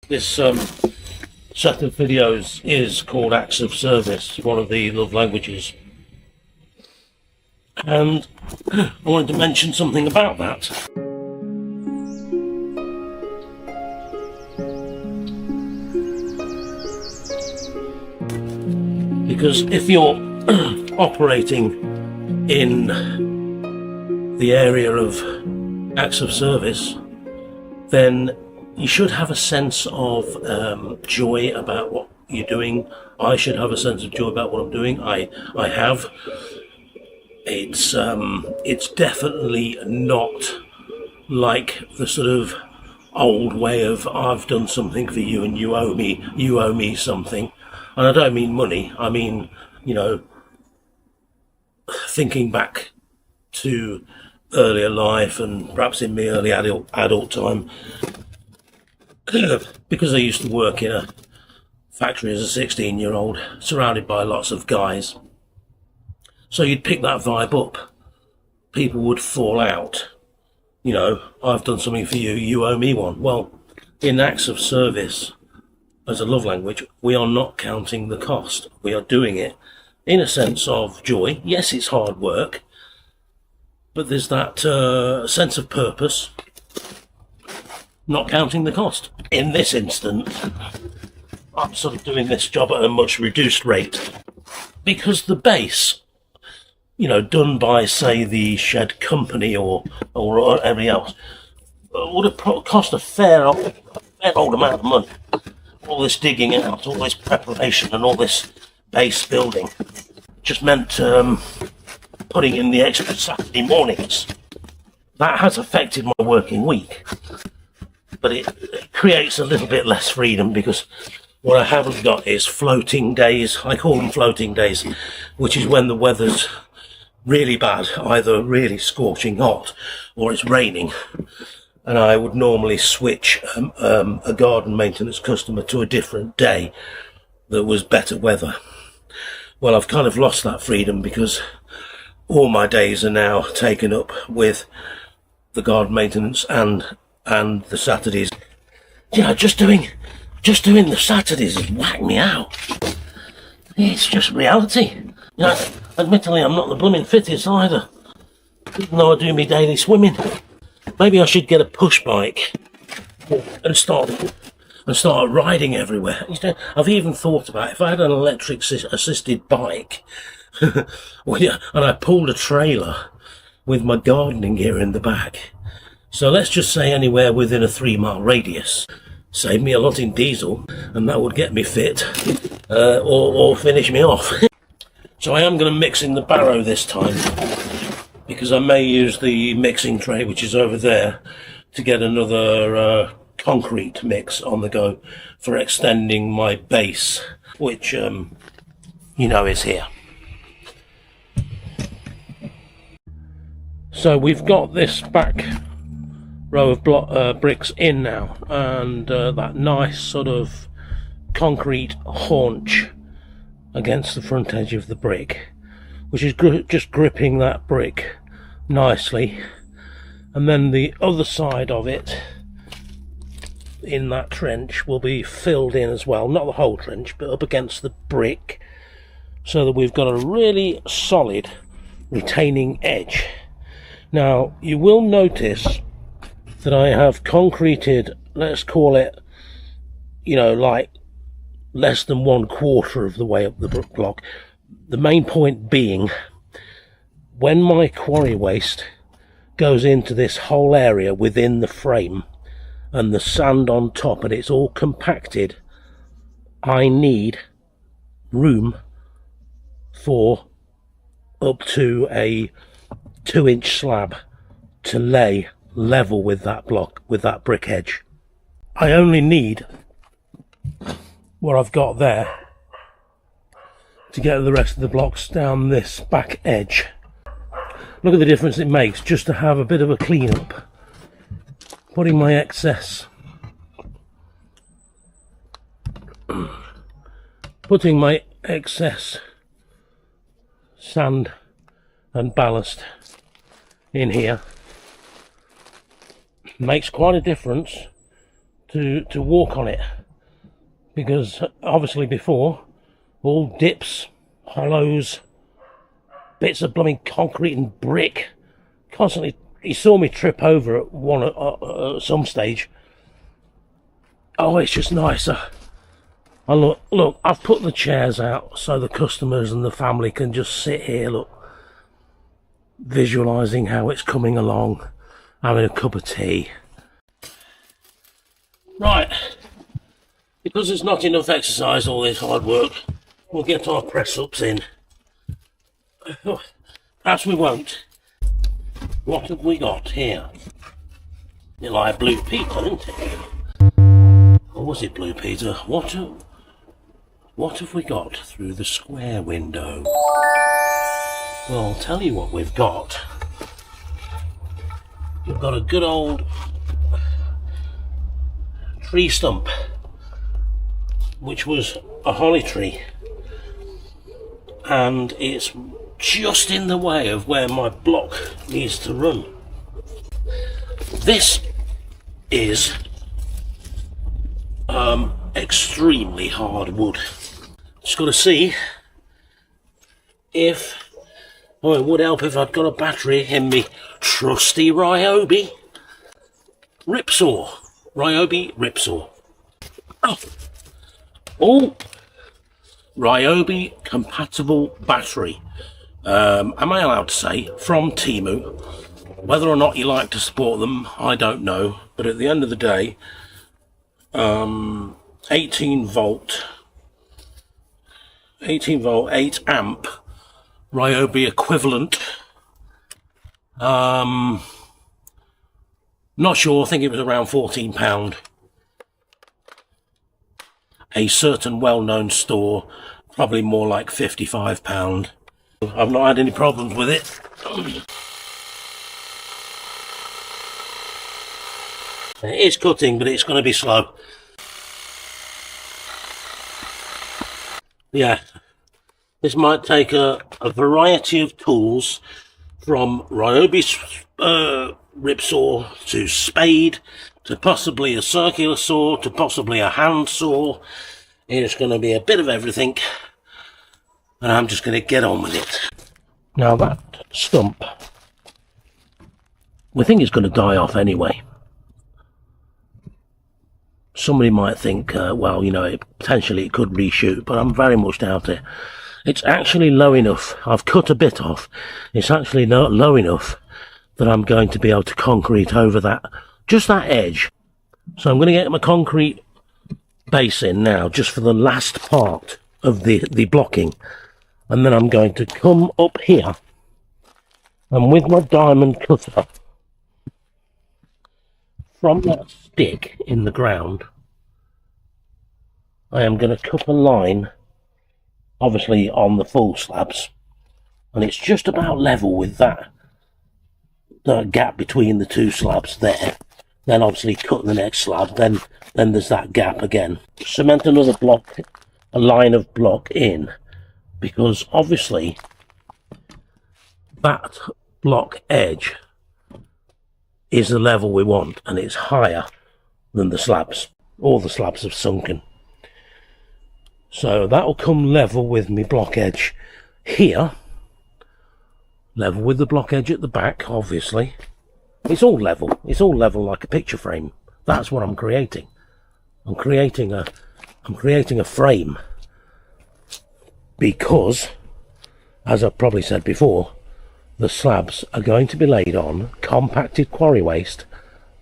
This set of videos is called Acts of Service, one of the love languages. And I wanted to mention something about that. Because if you're operating in the area of acts of service, then you should have a sense of joy about what you're doing. I should have a sense of joy about what I'm doing. I have. It's definitely not like the sort of old way of I've done something for you and you owe me something. And I don't mean money. I mean, you know, thinking back to earlier life and perhaps in my early adult time, because I used to work in a factory as a 16-year-old, surrounded by lots of guys. So you'd pick that vibe up. People would fall out. You know, I've done something for you, you owe me one. Well, in acts of service, as a love language, we are not counting the cost. We are doing it in a sense of joy. Yes, it's hard work, but there's that sense of purpose, not counting the cost. In this instance, I'm sort of doing this job at a much reduced rate because the base, you know, done by, say, the shed company or everybody else, would have cost a fair old amount of money. All this digging out, all this preparation and all this base building just meant putting in the extra Saturday mornings. That has affected my working week, but it creates a little bit less freedom because what I haven't got is floating days. I call them floating days, which is when the weather's really bad, either really scorching hot or it's raining. And I would normally switch a garden maintenance customer to a different day that was better weather. Well, I've kind of lost that freedom because all my days are now taken up with the garden maintenance and the Saturdays. You know, just doing the Saturdays has whacked me out. It's just reality. You know, admittedly, I'm not the blooming fittest either, even though I do my daily swimming. Maybe I should get a push bike and start riding everywhere. I've even thought about if I had an electric assisted bike and I pulled a trailer with my gardening gear in the back. So let's just say anywhere within a 3-mile radius. Save me a lot in diesel, and that would get me fit or finish me off. So I am going to mix in the barrow this time, because I may use the mixing tray, which is over there, to get another concrete mix on the go for extending my base, which, you know, is here. So we've got this back row of bricks in now, and that nice sort of concrete haunch against the front edge of the brick, which is just gripping that brick nicely. And then the other side of it in that trench will be filled in as well, not the whole trench but up against the brick, so that we've got a really solid retaining edge. Now you will notice that I have concreted, let's call it, you know, like less than 1/4 of the way up the brick block. The main point being, when my quarry waste goes into this whole area within the frame and the sand on top and it's all compacted, I need room for up to a 2-inch slab to lay level with that block, with that brick edge. I only need what I've got there to get the rest of the blocks down this back edge. Look at the difference it makes just to have a bit of a clean up. Putting my excess sand and ballast in here makes quite a difference to walk on it, because obviously before, all dips, hollows, bits of blooming concrete and brick, constantly. He saw me trip over at one at some stage. Oh, it's just nicer. And look, I've put the chairs out so the customers and the family can just sit here, look, visualising how it's coming along, having a cup of tea. Right, because there's not enough exercise, all this hard work, we'll get our press-ups in. Perhaps we won't. What have we got here? It's like Blue Peter, isn't it? Or was it Blue Peter? What have we got through the square window? Well, I'll tell you what we've got. We've got a good old tree stump, which was a holly tree, and it's just in the way of where my block needs to run. This is extremely hard wood. Just got to see if, oh, it would help if I'd got a battery in me trusty Ryobi Ripsaw. Ryobi Ripsaw. Oh, Ryobi compatible battery. Am I allowed to say, from Temu? Whether or not you like to support them, I don't know. But at the end of the day, 18 volt, 8 amp, Ryobi equivalent. Not sure, I think it was around £14. A certain well-known store, probably more like £55. I've not had any problems with it. It is cutting, but it's going to be slow. Yeah, this might take a variety of tools, from Ryobi Ripsaw to spade, to possibly a circular saw, to possibly a hand saw. It's going to be a bit of everything, and I'm just going to get on with it. Now that stump, we think it's going to die off anyway. Somebody might think, well, you know, potentially it could reshoot, but I'm very much doubt it. It's actually low enough. I've cut a bit off. It's actually not low enough that I'm going to be able to concrete over that, just that edge. So I'm going to get my concrete base in now, just for the last part of the blocking. And then I'm going to come up here, and with my diamond cutter, from that stick in the ground, I am going to cut a line, obviously on the full slabs, and it's just about level with that, the gap between the two slabs there. Then obviously cut the next slab, then there's that gap again. Cement another block, a line of block in, because obviously that block edge is the level we want, and it's higher than the slabs. All the slabs have sunken. So that will come level with me block edge here, level with the block edge at the back, obviously. It's all level like a picture frame. That's what I'm creating. I'm creating a frame, because, as I've probably said before, the slabs are going to be laid on compacted quarry waste,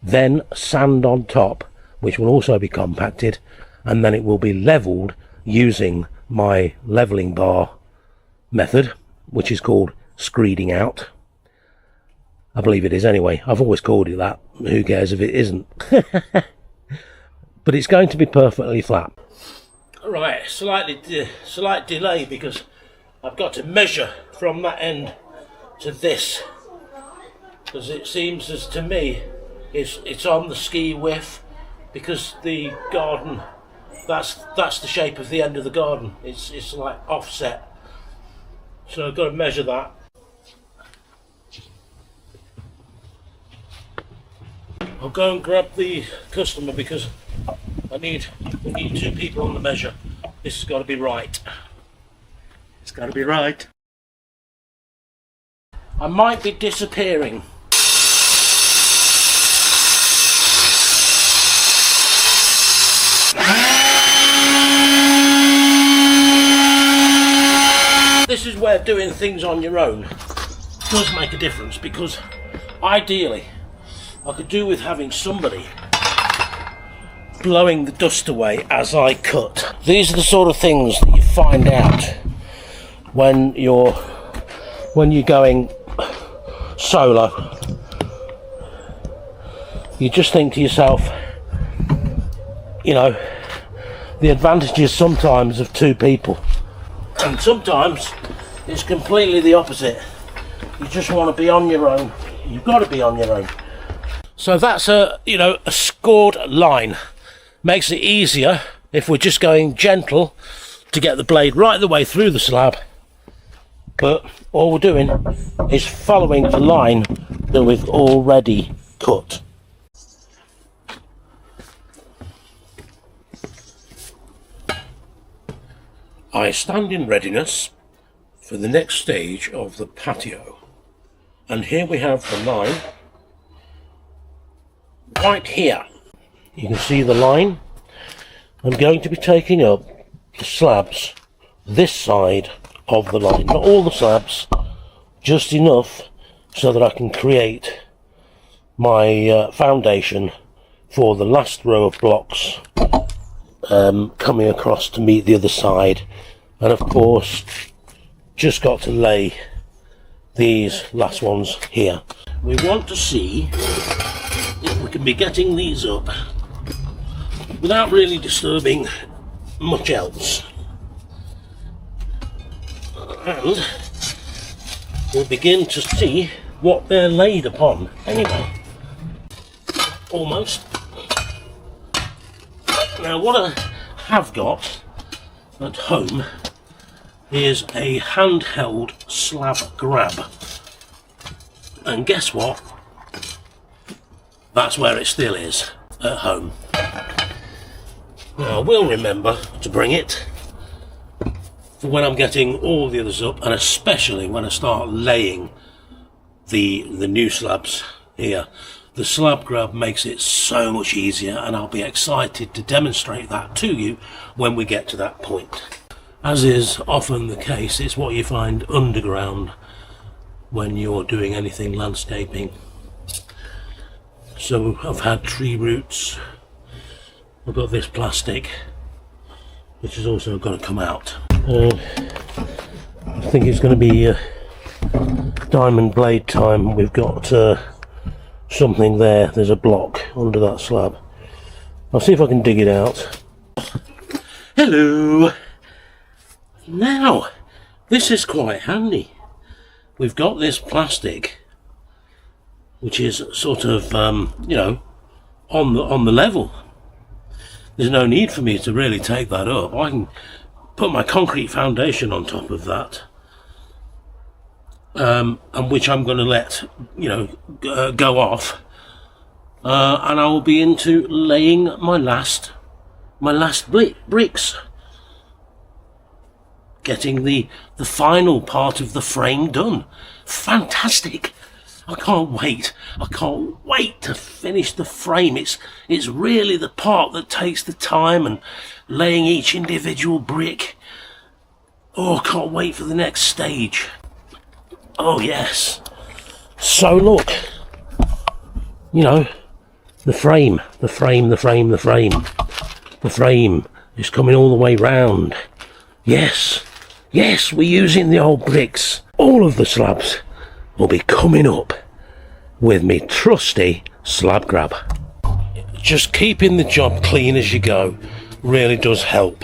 then sand on top, which will also be compacted, and then it will be levelled using my levelling bar method, which is called screeding out. I believe it is anyway. I've always called it that. Who cares if it isn't? But it's going to be perfectly flat. Right, slight delay, because I've got to measure from that end to this, because it seems as to me it's on the ski width, because the garden, that's the shape of the end of the garden. It's like offset, so I've got to measure that. I'll go and grab the customer, because We need 2 people on the measure. This has got to be right. It's got to be right. I might be disappearing. This is where doing things on your own does make a difference, because ideally I could do with having somebody blowing the dust away as I cut. These are the sort of things that you find out when you're going solo. You just think to yourself, you know, the advantages sometimes of 2 people, and sometimes it's completely the opposite. You just want to be on your own. You've got to be on your own. So that's a scored line. Makes it easier if we're just going gentle to get the blade right the way through the slab, but all we're doing is following the line that we've already cut. I stand in readiness for the next stage of the patio, and here we have the line right here. You can see the line. I'm going to be taking up the slabs this side of the line, not all the slabs, just enough so that I can create my foundation for the last row of blocks coming across to meet the other side. And of course, just got to lay these last ones here. We want to see if we can be getting these up without really disturbing much else. And we'll begin to see what they're laid upon anyway. Almost. Now what I have got at home is a handheld slab grab, and guess what? That's where it still is, at home. Now I will remember to bring it for when I'm getting all the others up, and especially when I start laying the new slabs here. The slab grab makes it so much easier, and I'll be excited to demonstrate that to you when we get to that point. As is often the case, it's what you find underground when you're doing anything landscaping. So I've had tree roots, I've got this plastic, which has also got to come out. I think it's going to be diamond blade time. We've got something there. There's a block under that slab. I'll see if I can dig it out. Hello! Now, this is quite handy. We've got this plastic, which is sort of, on the level. There's no need for me to really take that up. I can put my concrete foundation on top of that, and which I'm going to let, go off, and I will be into laying my last bricks. Getting the final part of the frame done. Fantastic! I can't wait. I can't wait to finish the frame. It's really the part that takes the time, and laying each individual brick. Oh, I can't wait for the next stage. Oh yes. So look, the frame is coming all the way round. Yes, we're using the old bricks. All of the slabs will be coming up with me trusty slab grab. Just keeping the job clean as you go really does help.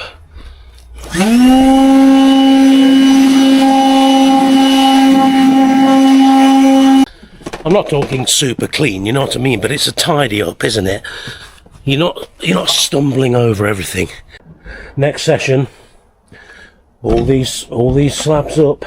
I'm not talking super clean, you know what I mean, but it's a tidy up, isn't it? You're not stumbling over everything. Next session, all these slabs up.